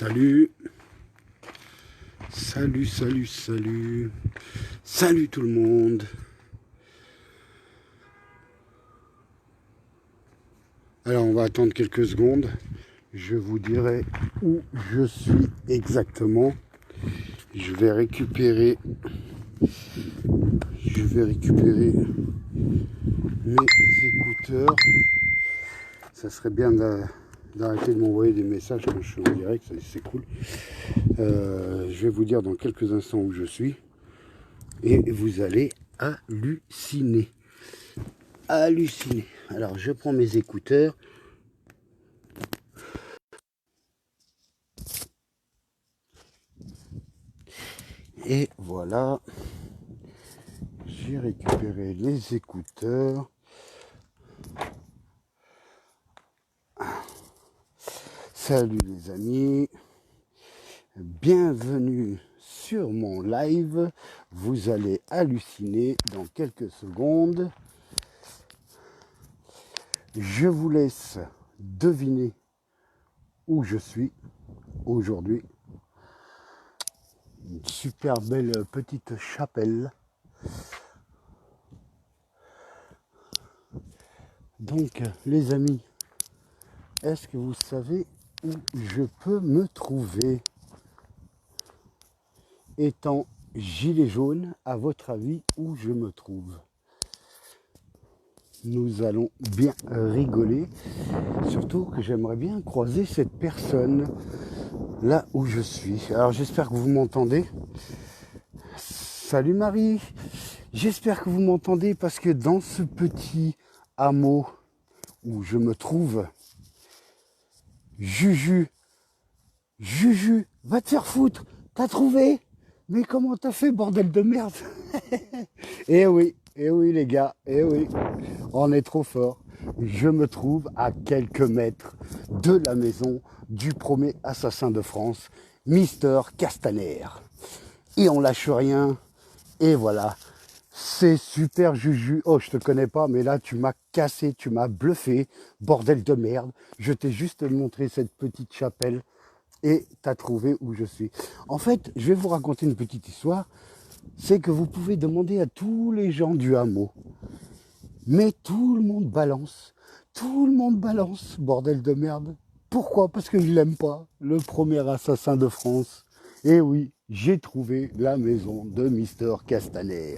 Salut, salut, salut, salut, salut tout le monde. Alors on va attendre quelques secondes, je vous dirai où je suis exactement. Je vais récupérer mes écouteurs. Ça serait bien d'arrêter de m'envoyer des messages quand je suis en direct, c'est cool. Je vais vous dire dans quelques instants où je suis et vous allez halluciner. Alors je prends mes écouteurs. Et voilà, j'ai récupéré les écouteurs. Salut les amis, bienvenue sur mon live. Vous allez halluciner dans quelques secondes. Je vous laisse deviner où je suis aujourd'hui. Une super belle petite chapelle. Donc les amis, est-ce que vous savez où je peux me trouver? Étant gilet jaune, à votre avis, où je me trouve? Nous allons bien rigoler, surtout que j'aimerais bien croiser cette personne là où je suis. Alors j'espère que vous m'entendez. Salut Marie, j'espère que vous m'entendez parce que dans ce petit hameau où je me trouve, Juju, va te faire foutre, t'as trouvé? Mais comment t'as fait, bordel de merde? Eh oui les gars, eh oui, on est trop fort. Je me trouve à quelques mètres de la maison du premier assassin de France, Mister Castaner. Et on lâche rien, et voilà. C'est super Juju. Oh, je te connais pas, mais là, tu m'as cassé, tu m'as bluffé, bordel de merde. Je t'ai juste montré cette petite chapelle et t'as trouvé où je suis. En fait, je vais vous raconter une petite histoire. C'est que vous pouvez demander à tous les gens du hameau. Mais tout le monde balance. Tout le monde balance, bordel de merde. Pourquoi? Parce que je l'aime pas. Le premier assassin de France. Et oui, j'ai trouvé la maison de Mister Castaner.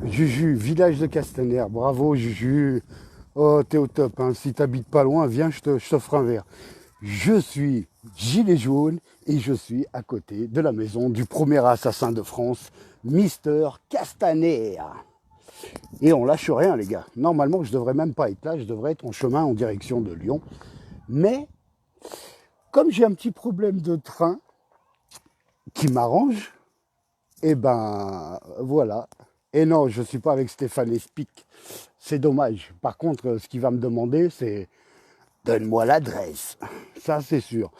Juju, village de Castaner. Bravo Juju. Oh, t'es au top. Hein. Si t'habites pas loin, viens, je t'offre un verre. Je suis gilet jaune et je suis à côté de la maison du premier assassin de France, Mister Castaner. Et on lâche rien les gars. Normalement je devrais même pas être là, je devrais être en chemin en direction de Lyon. Mais comme j'ai un petit problème de train qui m'arrange, et ben voilà. Et non, je ne suis pas avec Stéphane Espic. C'est dommage. Par contre, ce qu'il va me demander, c'est donne-moi l'adresse. Ça c'est sûr.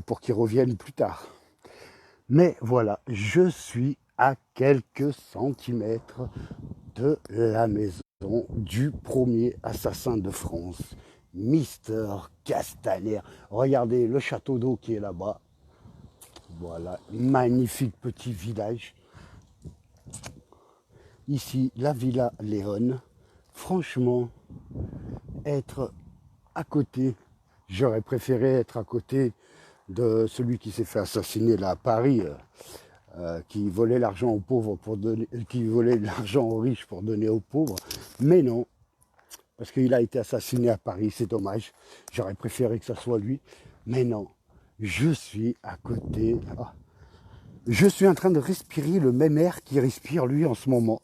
Pour qu'il revienne plus tard. Mais voilà, je suis à quelques centimètres de la maison du premier assassin de France, Mister Castaner. Regardez le château d'eau qui est là-bas. Voilà, magnifique petit village. Ici, la Villa Léon. Franchement, être à côté, j'aurais préféré être à côté de celui qui s'est fait assassiner là à Paris, qui volait l'argent aux pauvres pour donner, qui volait l'argent aux riches pour donner aux pauvres. Mais non, parce qu'il a été assassiné à Paris, c'est dommage. J'aurais préféré que ça soit lui. Mais non, je suis à côté. Oh. Je suis en train de respirer le même air qu'il respire lui en ce moment.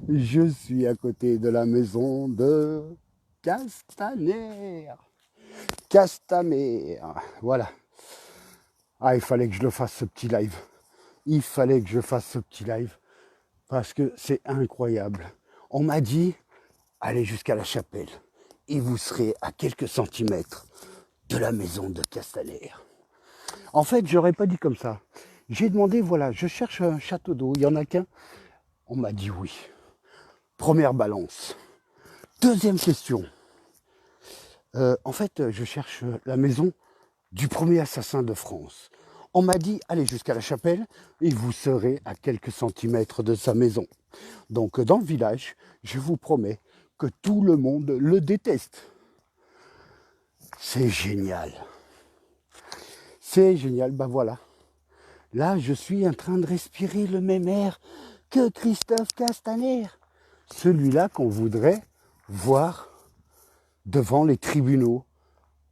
Je suis à côté de la maison de Castaner. Castaner. Voilà. Ah, il fallait que je le fasse ce petit live. Il fallait que je fasse ce petit live. Parce que c'est incroyable. On m'a dit, allez jusqu'à la chapelle. Et vous serez à quelques centimètres de la maison de Castaner. En fait, j'aurais pas dit comme ça. J'ai demandé, voilà, je cherche un château d'eau. Il n'y en a qu'un. On m'a dit oui. Première balance. Deuxième question. En fait, je cherche la maison du premier assassin de France. On m'a dit, allez jusqu'à la chapelle et vous serez à quelques centimètres de sa maison. Donc dans le village, je vous promets que tout le monde le déteste. C'est génial. C'est génial, ben voilà. Là, je suis en train de respirer le même air que Christophe Castaner. Celui-là qu'on voudrait voir devant les tribunaux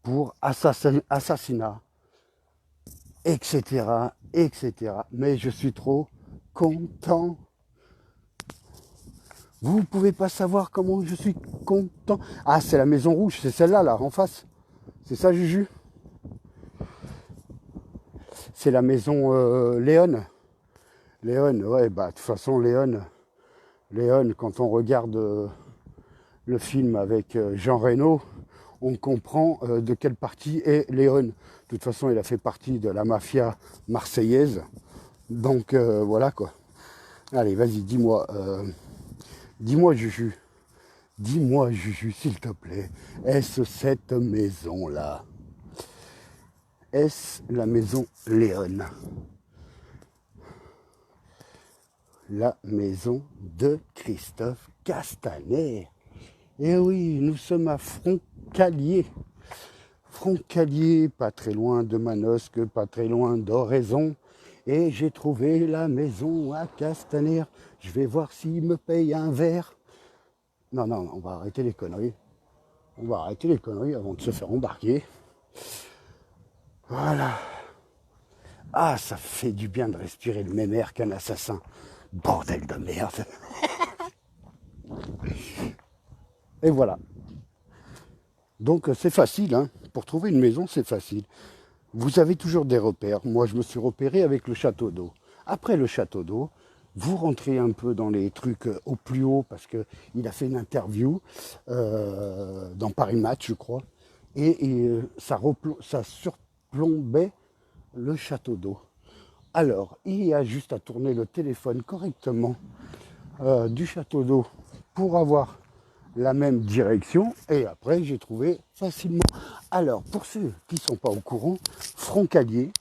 pour assassinat, etc., etc. Mais je suis trop content. Vous ne pouvez pas savoir comment je suis content. Ah, c'est la Maison Rouge, c'est celle-là, là, en face. C'est ça, Juju? C'est la maison Léon. Léon, ouais, bah, de toute façon, Léon, quand on regarde le film avec Jean Reno, on comprend de quelle partie est Léon. De toute façon, il a fait partie de la mafia marseillaise. Donc, voilà, quoi. Allez, vas-y, dis-moi, Juju. Dis-moi, Juju, s'il te plaît, est-ce cette maison-là? Est-ce la maison Léon? La maison de Christophe Castaner. Eh oui, nous sommes à Froncalier. Froncalier, pas très loin de Manosque, pas très loin d'Oraison. Et j'ai trouvé la maison à Castaner. Je vais voir s'il me paye un verre. Non, non, on va arrêter les conneries. On va arrêter les conneries avant de se faire embarquer. Voilà. Ah, ça fait du bien de respirer le même air qu'un assassin. Bordel de merde. Et voilà. Donc c'est facile, hein. Pour trouver une maison, c'est facile. Vous avez toujours des repères. Moi, je me suis repéré avec le château d'eau. Après le château d'eau, vous rentrez un peu dans les trucs au plus haut parce qu'il a fait une interview dans Paris Match, je crois. Et ça surplombait le château d'eau. Alors, il y a juste à tourner le téléphone correctement du château d'eau pour avoir la même direction. Et après, j'ai trouvé facilement. Alors, pour ceux qui ne sont pas au courant, Froncalier,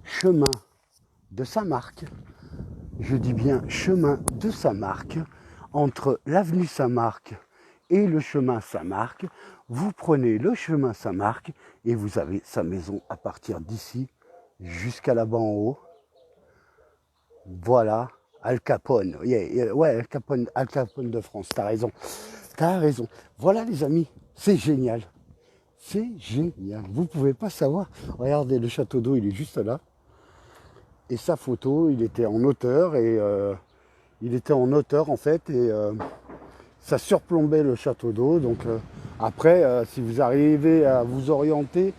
chemin de Saint-Marc, je dis bien chemin de Saint-Marc, entre l'avenue Saint-Marc et le chemin Saint-Marc, vous prenez le chemin Saint-Marc et vous avez sa maison à partir d'ici jusqu'à là-bas en haut. Voilà, Al Capone. Ouais, Al Capone de France, t'as raison. T'as raison. Voilà les amis, c'est génial. C'est génial. Vous ne pouvez pas savoir. Regardez, le château d'eau, il est juste là. Et sa photo, il était en hauteur en fait et ça surplombait le château d'eau. Donc après, si vous arrivez à vous orienter,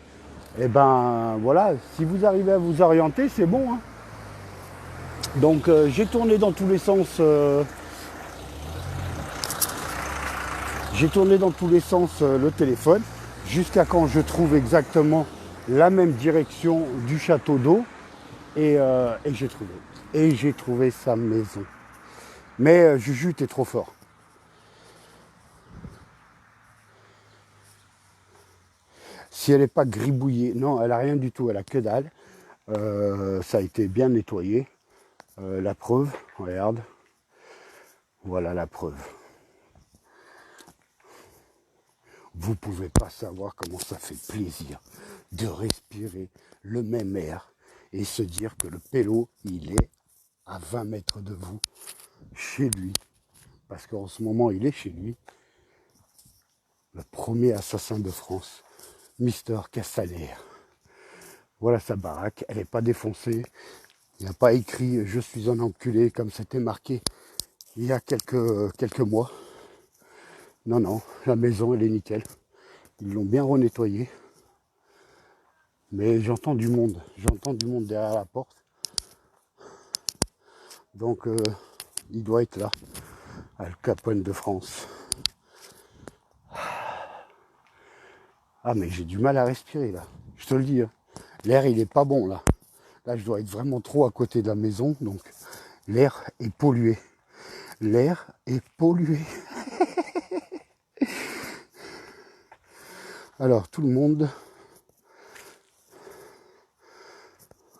et ben voilà, si vous arrivez à vous orienter, c'est bon. Hein. Donc j'ai tourné dans tous les sens. Le téléphone jusqu'à quand je trouve exactement la même direction du château d'eau et j'ai trouvé. Et j'ai trouvé sa maison. Mais Juju, t'es trop fort. Si elle n'est pas gribouillée, non, elle n'a rien du tout, elle a que dalle. Ça a été bien nettoyé. La preuve, regarde. Voilà la preuve. Vous ne pouvez pas savoir comment ça fait plaisir de respirer le même air et se dire que le pélo, il est à 20 mètres de vous, chez lui. Parce qu'en ce moment, il est chez lui. Le premier assassin de France, Mister Castaner. Voilà sa baraque, elle n'est pas défoncée. Il n'y a pas écrit « Je suis un enculé » comme c'était marqué il y a quelques mois. Non, non, la maison, elle est nickel. Ils l'ont bien renettoyée. Mais j'entends du monde derrière la porte. Donc, il doit être là, Al Capone de France. Ah, mais j'ai du mal à respirer, là. Je te le dis, hein. L'air, il est pas bon, là. Là, je dois être vraiment trop à côté de la maison, donc l'air est pollué. L'air est pollué. Alors, tout le monde,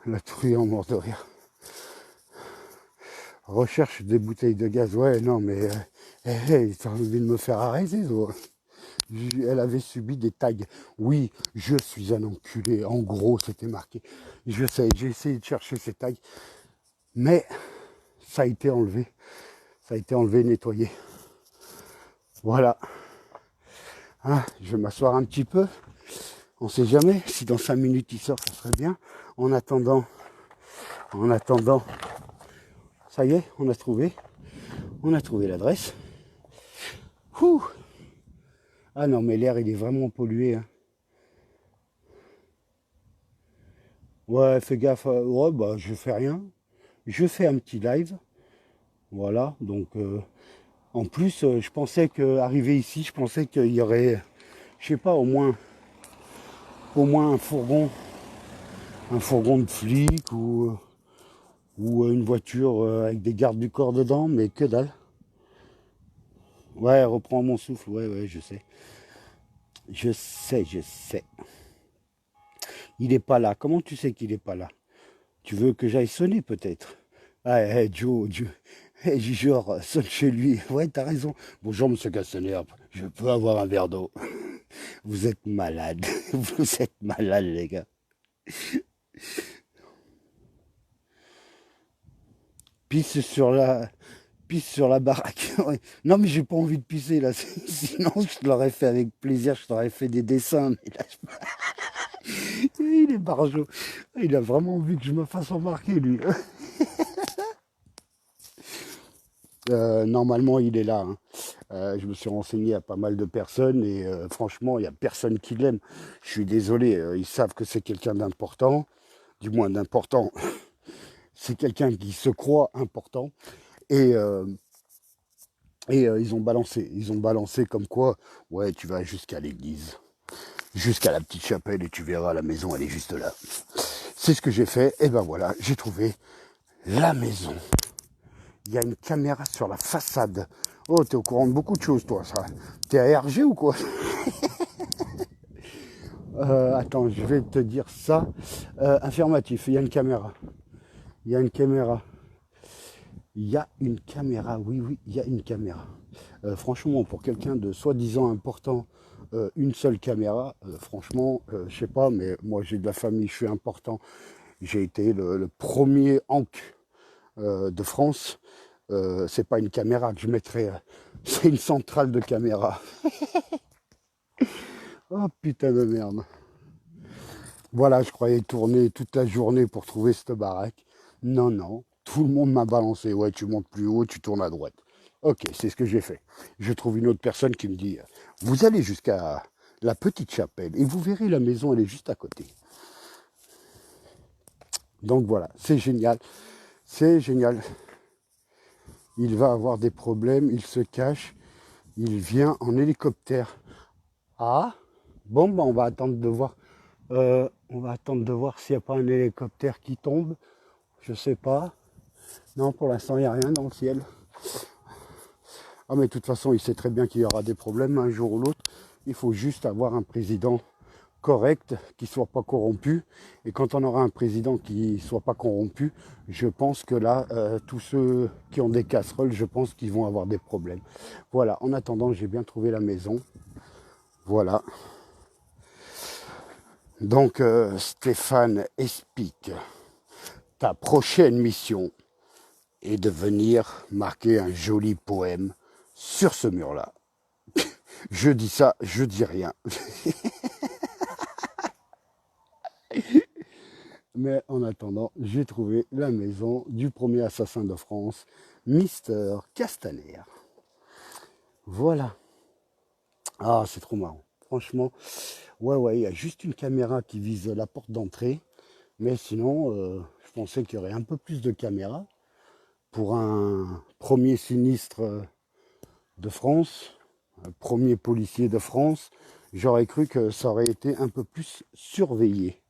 la truand mort de rire. Recherche des bouteilles de gaz. Ouais, non, mais t'as envie de me faire arrêter, toi. Elle avait subi des tags. Oui, je suis un enculé. En gros, c'était marqué. Je sais, j'ai essayé de chercher ces tags, mais ça a été enlevé. Ça a été enlevé, nettoyé. Voilà. Hein, je vais m'asseoir un petit peu. On sait jamais. Si dans 5 minutes il sort, ça serait bien. En attendant, ça y est, on a trouvé l'adresse. Ouh. Ah non, mais l'air, il est vraiment pollué. Hein. Ouais, fais gaffe. Ouais, bah, je fais rien. Je fais un petit live. Voilà, donc en plus, je pensais qu'arrivé ici, je pensais qu'il y aurait, je sais pas, au moins un fourgon de flic ou une voiture avec des gardes du corps dedans, mais que dalle. Ouais, reprends mon souffle, ouais, je sais. Je sais. Il est pas là. Comment tu sais qu'il est pas là? Tu veux que j'aille sonner peut-être? Ah, Joe, genre, sonne chez lui. Ouais, t'as raison. Bonjour, monsieur Castaner. Je peux avoir un verre d'eau? Vous êtes malade. Vous êtes malade, les gars. Pisse sur la, pisse sur la baraque. Ouais. Non, mais j'ai pas envie de pisser là. Sinon, je te l'aurais fait avec plaisir. Je t'aurais fait des dessins. Mais là, il est barjot. Il a vraiment envie que je me fasse remarquer, lui. Normalement, il est là. Hein. Je me suis renseigné à pas mal de personnes et franchement, il n'y a personne qui l'aime. Je suis désolé. Ils savent que c'est quelqu'un d'important. Du moins d'important. C'est quelqu'un qui se croit important. Et, ils ont balancé. Ils ont balancé comme quoi, ouais, tu vas jusqu'à l'église. Jusqu'à la petite chapelle et tu verras, la maison, elle est juste là. C'est ce que j'ai fait. Et ben voilà, j'ai trouvé la maison. Il y a une caméra sur la façade. Oh, t'es au courant de beaucoup de choses, toi, ça. T'es à RG ou quoi? Attends, je vais te dire ça. Informatif, il y a une caméra. Il y a une caméra. Il y a une caméra, oui, il y a une caméra. Franchement, pour quelqu'un de soi-disant important, une seule caméra, franchement, je sais pas, mais moi j'ai de la famille, je suis important. J'ai été le premier Ankh de France. C'est pas une caméra que je mettrais, c'est une centrale de caméra. Oh putain de merde. Voilà, je croyais tourner toute la journée pour trouver cette baraque. Non, non, tout le monde m'a balancé. Ouais, tu montes plus haut, tu tournes à droite. Ok, c'est ce que j'ai fait. Je trouve une autre personne qui me dit, vous allez jusqu'à la petite chapelle et vous verrez la maison, elle est juste à côté. Donc voilà, c'est génial. C'est génial. Il va avoir des problèmes, il se cache, il vient en hélicoptère. Ah, bon, bah on va attendre de voir. S'il n'y a pas un hélicoptère qui tombe. Je sais pas. Non, pour l'instant, il n'y a rien dans le ciel. Ah, mais de toute façon, il sait très bien qu'il y aura des problèmes un jour ou l'autre. Il faut juste avoir un président correct, qui ne soit pas corrompu. Et quand on aura un président qui ne soit pas corrompu, je pense que là, tous ceux qui ont des casseroles, je pense qu'ils vont avoir des problèmes. Voilà, en attendant, j'ai bien trouvé la maison. Voilà. Donc, Stéphane explique ta prochaine mission est de venir marquer un joli poème sur ce mur-là. Je dis ça, je dis rien. Mais en attendant, j'ai trouvé la maison du premier assassin de France, Mister Castaner. Voilà. Ah, c'est trop marrant. Franchement, ouais, il y a juste une caméra qui vise la porte d'entrée. Mais sinon, je pensais qu'il y aurait un peu plus de caméras pour un premier sinistre de France, un premier policier de France. J'aurais cru que ça aurait été un peu plus surveillé.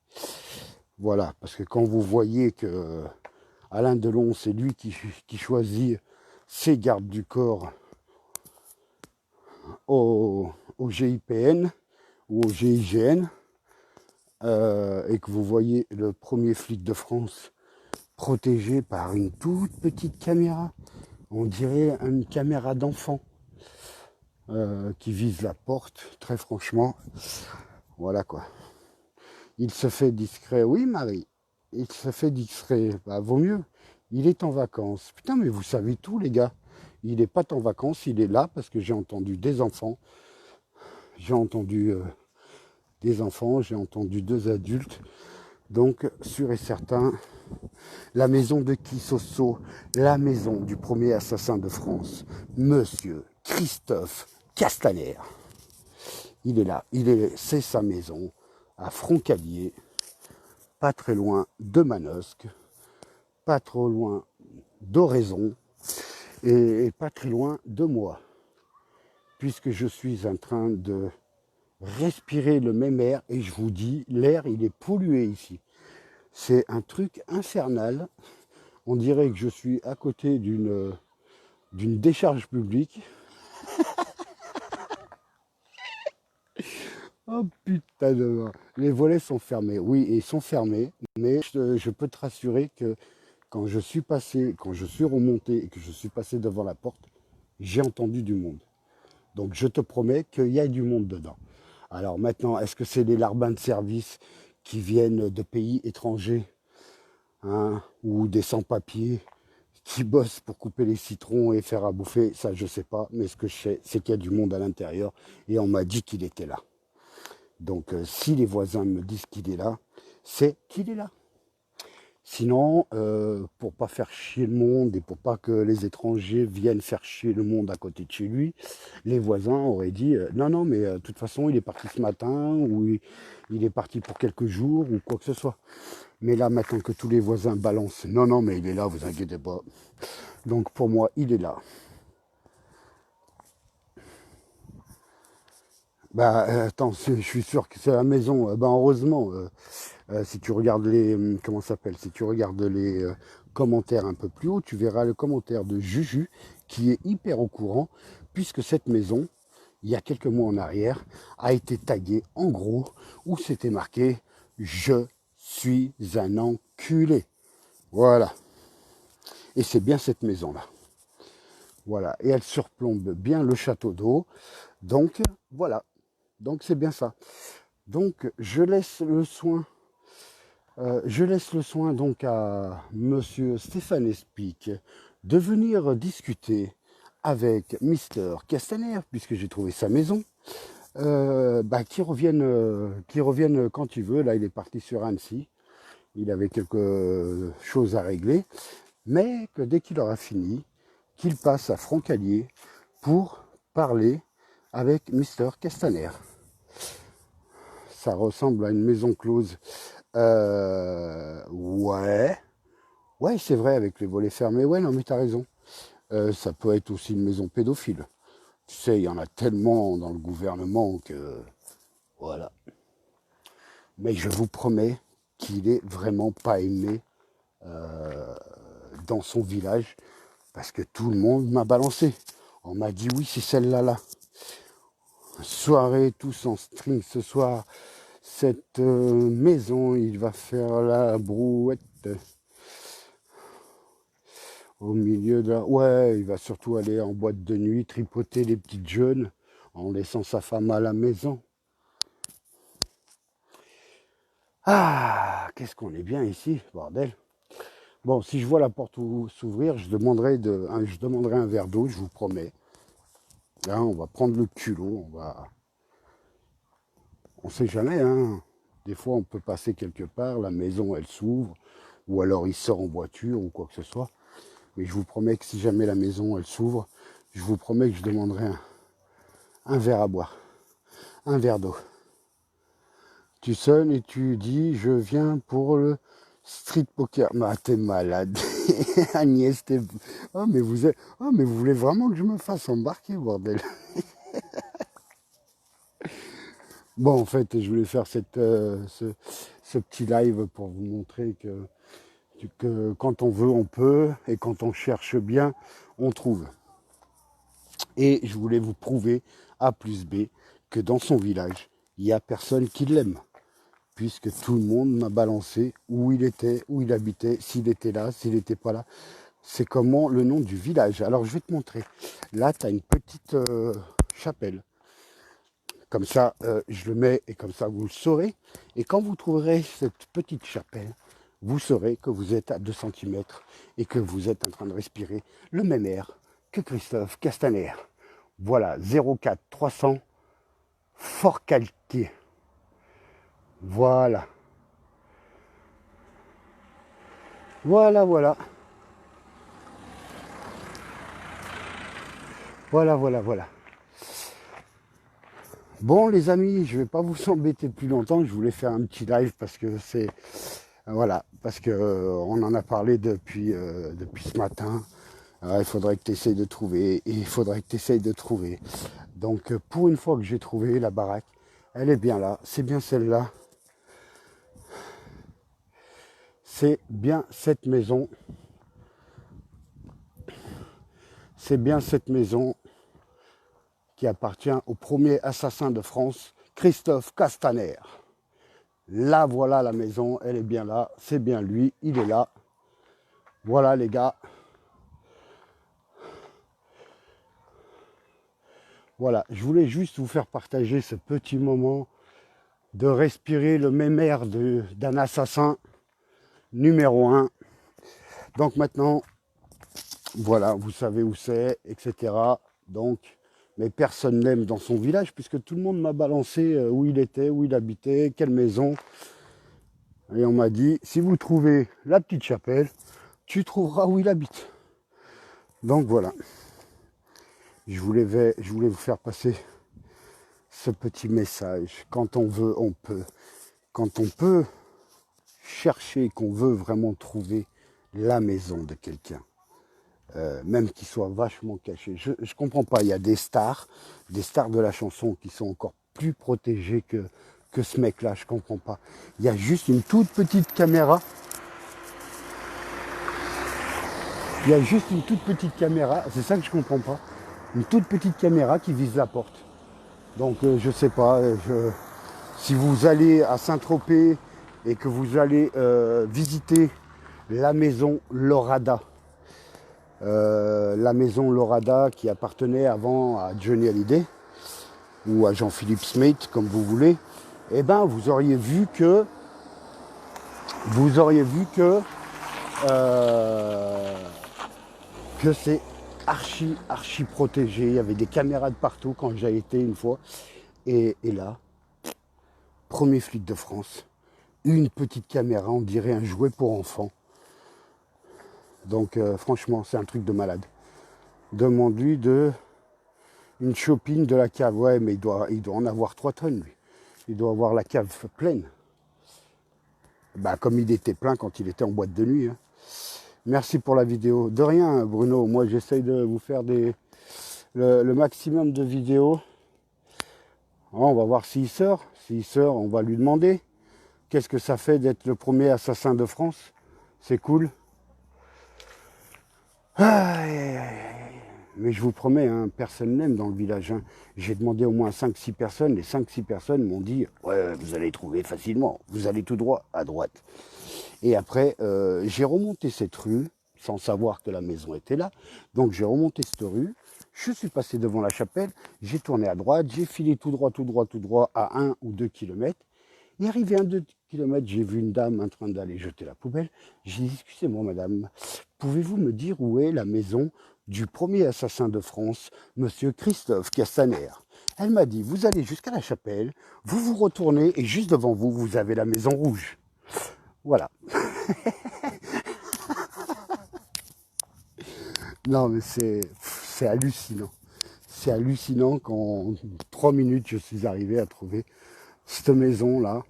Voilà, parce que quand vous voyez que Alain Delon, c'est lui qui choisit ses gardes du corps au GIPN ou au GIGN, et que vous voyez le premier flic de France protégé par une toute petite caméra, on dirait une caméra d'enfant qui vise la porte, très franchement, voilà quoi. Il se fait discret, oui Marie, il se fait discret, bah vaut mieux, il est en vacances. Putain mais vous savez tout les gars, il n'est pas en vacances, il est là parce que j'ai entendu des enfants, j'ai entendu des enfants, j'ai entendu 2 adultes, donc sûr et certain, la maison de Kissoso, la maison du premier assassin de France, Monsieur Christophe Castaner. Il est là, c'est sa maison, à Froncalier, pas très loin de Manosque, pas trop loin d'Oraison, et pas très loin de moi, puisque je suis en train de respirer le même air, et je vous dis, l'air, il est pollué ici. C'est un truc infernal. On dirait que je suis à côté d'une décharge publique. Oh putain de mort. Les volets sont fermés. Oui, ils sont fermés, mais je peux te rassurer que quand je suis passé, quand je suis remonté et que je suis passé devant la porte, j'ai entendu du monde. Donc je te promets qu'il y a du monde dedans. Alors maintenant, est-ce que c'est des larbins de service qui viennent de pays étrangers, hein, ou des sans-papiers qui bossent pour couper les citrons et faire à bouffer? Ça, je sais pas. Mais ce que je sais, c'est qu'il y a du monde à l'intérieur et on m'a dit qu'il était là. Donc si les voisins me disent qu'il est là, c'est qu'il est là. Sinon, pour pas faire chier le monde et pour pas que les étrangers viennent faire chier le monde à côté de chez lui, les voisins auraient dit non, non, mais de toute façon, il est parti ce matin ou il est parti pour quelques jours ou quoi que ce soit. Mais là, maintenant que tous les voisins balancent, non, non, mais il est là, vous inquiétez pas. Donc pour moi, il est là. Bah attends, je suis sûr que c'est la maison. Bah heureusement, si tu regardes les comment ça s'appelle, si tu regardes les commentaires un peu plus haut, tu verras le commentaire de Juju qui est hyper au courant, puisque cette maison, il y a quelques mois en arrière, a été taguée en gros où c'était marqué "Je suis un enculé". Voilà. Et c'est bien cette maison-là. Voilà. Et elle surplombe bien le château d'eau. Donc voilà. Donc c'est bien ça. Donc je laisse le soin donc à Monsieur Stéphane Espic de venir discuter avec Mister Castaner, puisque j'ai trouvé sa maison, qu'il revienne quand il veut. Là, il est parti sur Annecy. Il avait quelque chose à régler, mais que dès qu'il aura fini, qu'il passe à Froncalier pour parler avec Mister Castaner. Ça ressemble à une maison close. Ouais. Ouais, c'est vrai, avec les volets fermés. Ouais, non, mais t'as raison. Ça peut être aussi une maison pédophile. Tu sais, il y en a tellement dans le gouvernement que... Voilà. Mais je vous promets qu'il est vraiment pas aimé dans son village parce que tout le monde m'a balancé. On m'a dit oui, c'est celle-là là. Soirée tous en string ce soir. Cette maison, il va faire la brouette au milieu de la... Ouais, il va surtout aller en boîte de nuit, tripoter les petites jeunes en laissant sa femme à la maison. Ah, qu'est-ce qu'on est bien ici, bordel. Bon, si je vois la porte s'ouvrir, je demanderai un verre d'eau, je vous promets. Là, on va prendre le culot, on sait jamais, hein. Des fois, on peut passer quelque part, la maison, elle s'ouvre, ou alors il sort en voiture, ou quoi que ce soit. Mais je vous promets que si jamais la maison, elle s'ouvre, je vous promets que je demanderai un verre à boire, un verre d'eau. Tu sonnes et tu dis, je viens pour le street poker. Bah, t'es malade. Agnès, t'es... Oh, mais vous voulez vraiment que je me fasse embarquer, bordel. Bon, en fait, je voulais faire ce petit live pour vous montrer que quand on veut, on peut, et quand on cherche bien, on trouve. Et je voulais vous prouver, A plus B, que dans son village, il n'y a personne qui l'aime, puisque tout le monde m'a balancé où il était, où il habitait, s'il était là, s'il n'était pas là. C'est comment le nom du village. Alors je vais te montrer. Là, tu as une petite chapelle. Comme ça, je le mets et comme ça, vous le saurez. Et quand vous trouverez cette petite chapelle, vous saurez que vous êtes à 2 centimètres et que vous êtes en train de respirer le même air que Christophe Castaner. Voilà, 04 300 Fort Calquier. Voilà. Voilà, voilà. Voilà, voilà, voilà. Bon les amis, je ne vais pas vous embêter plus longtemps, je voulais faire un petit live parce que c'est... Voilà, parce que on en a parlé depuis ce matin. Il faudrait que tu essayes de trouver, et il faudrait que tu essayes de trouver. Donc pour une fois que j'ai trouvé la baraque, elle est bien là, c'est bien celle-là. C'est bien cette maison. C'est bien cette maison qui appartient au premier assassin de France, Christophe Castaner. Là, voilà la maison, elle est bien là, c'est bien lui, il est là. Voilà les gars. Voilà, je voulais juste vous faire partager ce petit moment de respirer le même air d'un assassin numéro 1. Donc maintenant, voilà, vous savez où c'est, etc. Donc, mais personne n'aime dans son village puisque tout le monde m'a balancé où il était, où il habitait, quelle maison. Et on m'a dit, si vous trouvez la petite chapelle, tu trouveras où il habite. Donc voilà. Je voulais vous faire passer ce petit message. Quand on veut, on peut. Quand on peut chercher, qu'on veut vraiment trouver la maison de quelqu'un, même qu'il soit vachement caché. Je ne comprends pas. Il y a des stars de la chanson qui sont encore plus protégées que ce mec-là. Je comprends pas. Il y a juste une toute petite caméra. Il y a juste une toute petite caméra. C'est ça que je comprends pas. Une toute petite caméra qui vise la porte. Donc je sais pas, si vous allez à Saint-Tropez et que vous allez visiter la maison Lorada, qui appartenait avant à Johnny Hallyday ou à Jean-Philippe Smith, comme vous voulez, eh ben vous auriez vu que c'est archi protégé. Il y avait des caméras de partout quand j'ai été une fois. Et là, premier flic de France, une petite caméra, on dirait un jouet pour enfants. Donc franchement, c'est un truc de malade. Demande-lui une shopping de la cave. Ouais, mais il doit en avoir 3 tonnes, lui. Il doit avoir la cave pleine. Bah, comme il était plein quand il était en boîte de nuit. Hein. Merci pour la vidéo. De rien, Bruno. Moi, j'essaye de vous faire le maximum de vidéos. On va voir s'il sort. S'il sort, on va lui demander. Qu'est-ce que ça fait d'être le premier assassin de France? C'est cool. Mais je vous promets, hein, personne n'aime dans le village. Hein. J'ai demandé au moins 5-6 personnes. Les 5-6 personnes m'ont dit « Ouais, vous allez trouver facilement. Vous allez tout droit à droite. » Et après, j'ai remonté cette rue sans savoir que la maison était là. Donc j'ai remonté cette rue. Je suis passé devant la chapelle. J'ai tourné à droite. J'ai filé tout droit à 1 ou 2 kilomètres. Et arrivé à 2 kilomètres, j'ai vu une dame en train d'aller jeter la poubelle. J'ai dit, excusez-moi madame, pouvez-vous me dire où est la maison du premier assassin de France, monsieur Christophe Castaner? Elle m'a dit, vous allez jusqu'à la chapelle, vous vous retournez et juste devant vous, vous avez la maison rouge. Voilà. Non mais c'est hallucinant. C'est hallucinant qu'en 3 minutes, je suis arrivé à trouver cette maison-là.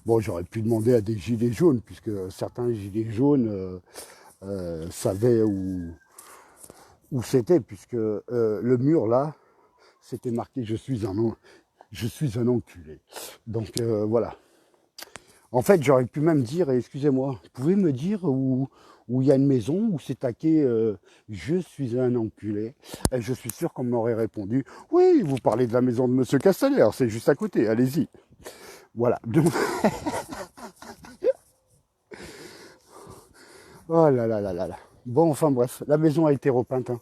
Bon, j'aurais pu demander à des gilets jaunes, puisque certains gilets jaunes savaient où c'était, puisque le mur là, c'était marqué je suis un enculé. Donc voilà. En fait, j'aurais pu même dire, excusez-moi, vous pouvez me dire où où il y a une maison où c'est taqué je suis un enculé. Et je suis sûr qu'on m'aurait répondu oui, vous parlez de la maison de Monsieur Castaner, c'est juste à côté, allez-y. Voilà. Donc, oh là là là là là. Bon, enfin bref, la maison a été repeinte. Hein.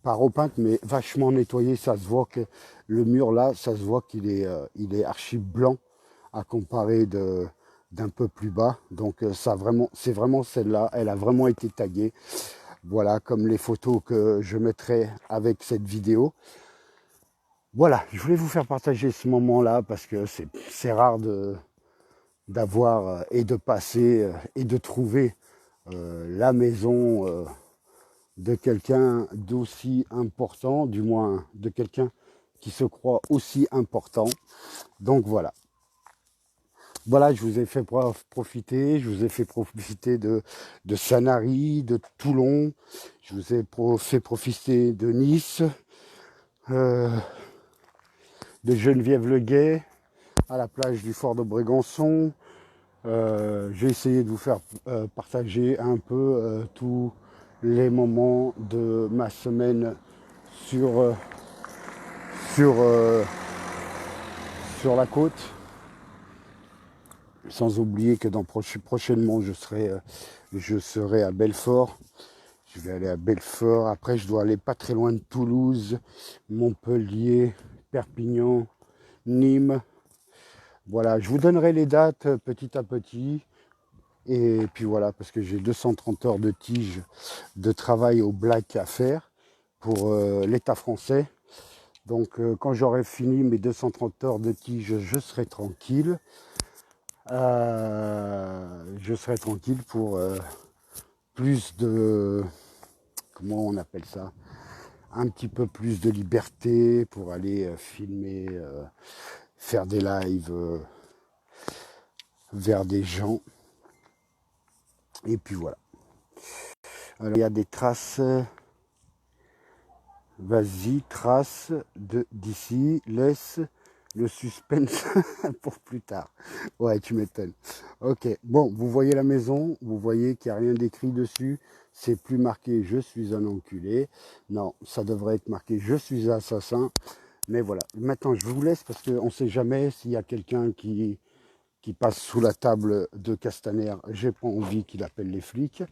Pas repeinte, mais vachement nettoyée. Ça se voit que le mur là, ça se voit il est archi blanc à comparer d'un peu plus bas. Donc ça vraiment, c'est vraiment celle-là. Elle a vraiment été taguée. Voilà, comme les photos que je mettrai avec cette vidéo. Voilà, je voulais vous faire partager ce moment-là parce que c'est rare d'avoir et de passer et de trouver la maison de quelqu'un d'aussi important, du moins de quelqu'un qui se croit aussi important. Donc voilà. Voilà, je vous ai fait profiter, je vous ai fait profiter de Sanary, de Toulon, je vous ai fait profiter de Nice, de Geneviève-le-Guet, à la plage du fort de Brégançon. J'ai essayé de vous faire partager un peu tous les moments de ma semaine sur, sur, sur la côte. Sans oublier que prochainement je serai à Belfort. Je vais aller à Belfort. Après je dois aller pas très loin de Toulouse, Montpellier, Perpignan, Nîmes. Voilà, je vous donnerai les dates petit à petit. Et puis voilà, parce que j'ai 230 heures de tige de travail au black à faire pour l'État français. Donc quand j'aurai fini mes 230 heures de tige, je serai tranquille. Je serai tranquille pour plus de, comment on appelle ça, un petit peu plus de liberté pour aller filmer, faire des lives vers des gens. Et puis voilà. Alors il y a des traces. Vas-y, trace d'ici, laisse le suspense pour plus tard. Ouais, tu m'étonnes. Ok, bon, vous voyez la maison, vous voyez qu'il n'y a rien d'écrit dessus. C'est plus marqué je suis un enculé. Non, ça devrait être marqué je suis assassin. Mais voilà, maintenant je vous laisse parce qu'on ne sait jamais s'il y a quelqu'un qui passe sous la table de Castaner. J'ai pas envie qu'il appelle les flics.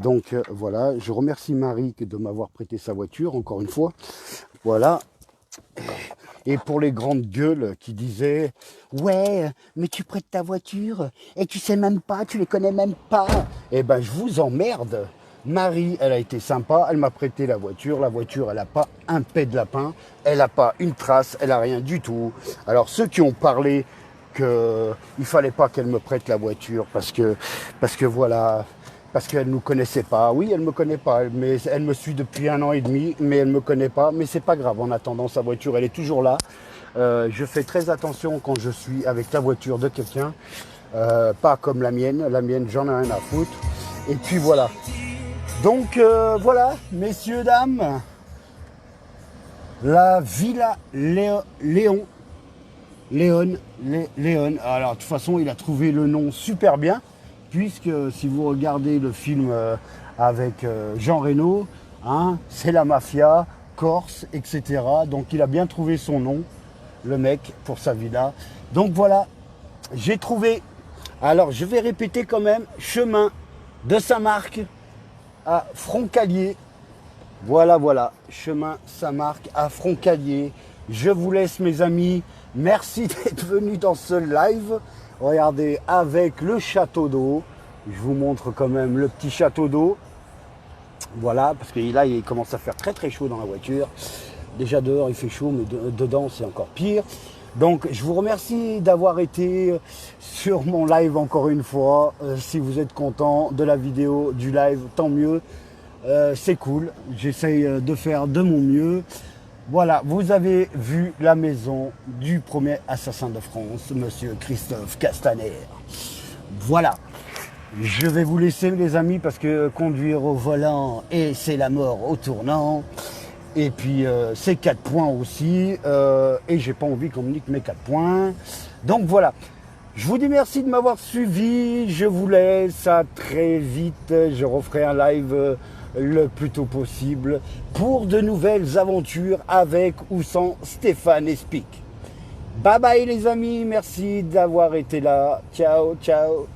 Donc voilà, je remercie Marie de m'avoir prêté sa voiture, encore une fois. Voilà. Et pour les grandes gueules qui disaient « Ouais, mais tu prêtes ta voiture et tu sais même pas, tu les connais même pas. » Eh ben, je vous emmerde. Marie, elle a été sympa, elle m'a prêté la voiture, elle n'a pas un pet de lapin, elle n'a pas une trace, elle n'a rien du tout. Alors ceux qui ont parlé qu'il ne fallait pas qu'elle me prête la voiture parce que voilà, parce qu'elle ne nous connaissait pas. Oui, elle ne me connaît pas, mais elle me suit depuis 1 an et demi, mais elle ne me connaît pas. Mais c'est pas grave, en attendant, sa voiture, elle est toujours là. Je fais très attention quand je suis avec la voiture de quelqu'un, pas comme la mienne. La mienne, j'en ai rien à foutre. Et puis voilà. Donc voilà, messieurs, dames, la Villa Léon. Alors de toute façon, il a trouvé le nom super bien, puisque si vous regardez le film avec Jean Reno, hein, c'est la mafia, Corse, etc. Donc il a bien trouvé son nom, le mec, pour sa villa. Donc voilà, j'ai trouvé, alors je vais répéter quand même, chemin de Saint-Marc à Froncalier. Voilà, chemin Saint-Marc à Froncalier. Je vous laisse, mes amis. Merci d'être venus dans ce live. Regardez, avec le château d'eau. Je vous montre quand même le petit château d'eau. Voilà, parce que là, il commence à faire très très chaud dans la voiture. Déjà dehors, il fait chaud, mais dedans, c'est encore pire. Donc, je vous remercie d'avoir été sur mon live encore une fois. Si vous êtes content de la vidéo, du live, tant mieux. C'est cool. J'essaye de faire de mon mieux. Voilà, vous avez vu la maison du premier assassin de France, monsieur Christophe Castaner. Voilà. Je vais vous laisser, les amis, parce que conduire au volant, et c'est la mort au tournant. Et puis, c'est 4 points aussi. Et j'ai pas envie qu'on me nique mes 4 points. Donc voilà. Je vous dis merci de m'avoir suivi. Je vous laisse à très vite. Je referai un live le plus tôt possible pour de nouvelles aventures avec ou sans Stéphane Espic. Bye bye les amis. Merci d'avoir été là. Ciao, ciao.